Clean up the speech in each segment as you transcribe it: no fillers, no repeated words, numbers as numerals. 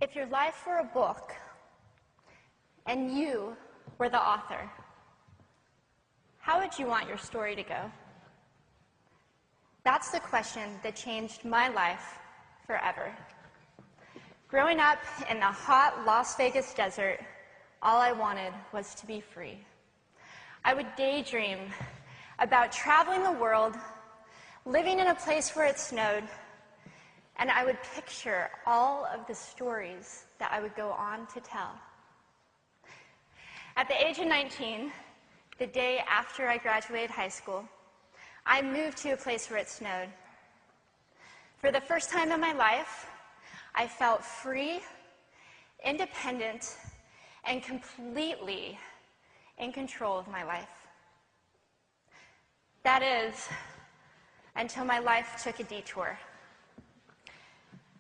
If your life were a book and you were the author, how would you want your story to go? That's the question that changed my life forever. Growing up in the hot Las Vegas desert, all I wanted was to be free. I would daydream about traveling the world, living in a place where it snowed, and I would picture all of the stories that I would go on to tell. At the age of 19, the day after I graduated high school, I moved to a place where it snowed. For the first time in my life, I felt free, independent, and completely in control of my life. That is, until my life took a detour.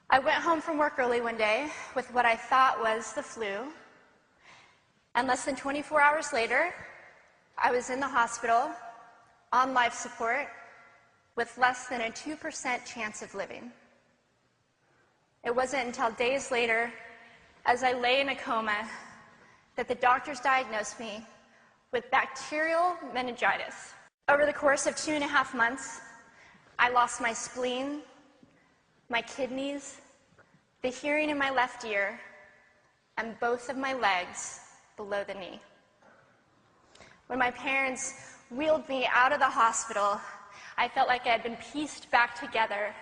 I went home from work early one day with what I thought was the flu, and less than 24 hours later, I was in the hospital on life support with less than a 2% chance of living. It wasn't until days later, as I lay in a coma, that the doctors diagnosed me with bacterial meningitis. Over the course of 2.5 months, I lost my spleen, my kidneys, the hearing in my left ear, and both of my legs below the knee. When my parents wheeled me out of the hospital, I felt like I had been pieced back together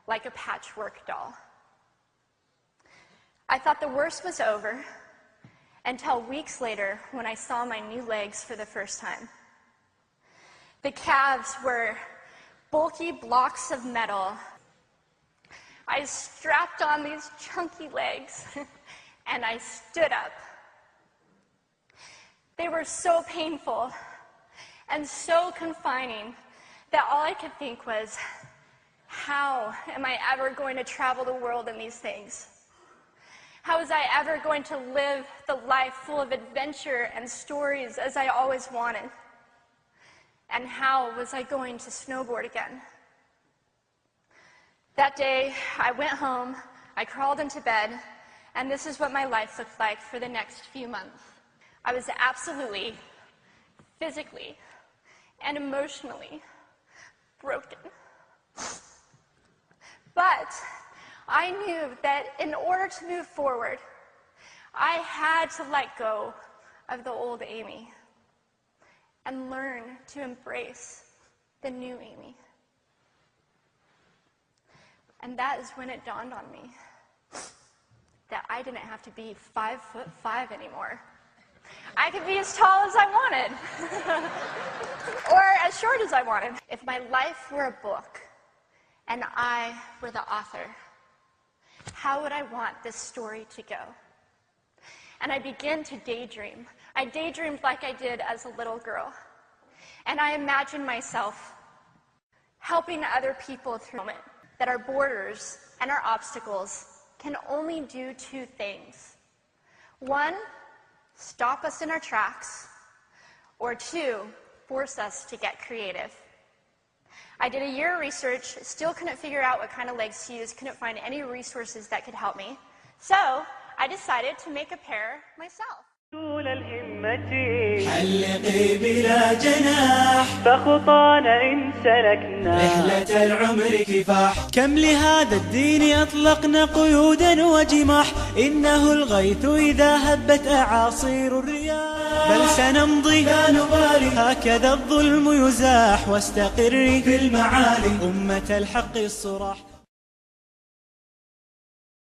like a patchwork doll. I thought the worst was over until weeks later when I saw my new legs for the first time. The calves were bulky blocks of metal. I strapped on these chunky legs and I stood up. They were so painful and so confining that all I could think was, how am I ever going to travel the world in these things? How was I ever going to live the life full of adventure and stories as I always wanted? And how was I going to snowboard again? That day, I went home, I crawled into bed, and this is what my life looked like for the next few months. I was absolutely, physically, and emotionally broken. But I knew that in order to move forward, I had to let go of the old Amy and learn to embrace the new Amy. And that is when it dawned on me that I didn't have to be 5'5" anymore. I could be as tall as I wanted, or as short as I wanted. If my life were a book and I were the author, how would I want this story to go? And I began to daydream. I daydreamed like I did as a little girl. And I imagined myself helping other people through the moment that our borders and our obstacles can only do two things. One, stop us in our tracks, or two, force us to get creative. I did a year of research, still couldn't figure out what kind of legs to use, couldn't find any resources that could help me. So I decided to make a pair myself. حلقي بلا جناح فخطانا إن سلكنا رحلة العمر كفاح كم لهذا الدين أطلقنا قيودا وجماح إنه الغيث إذا هبت أعاصير الرياح بل سنمضي لا نبالي هكذا الظلم يزاح واستقري في المعالي أمة الحق الصراح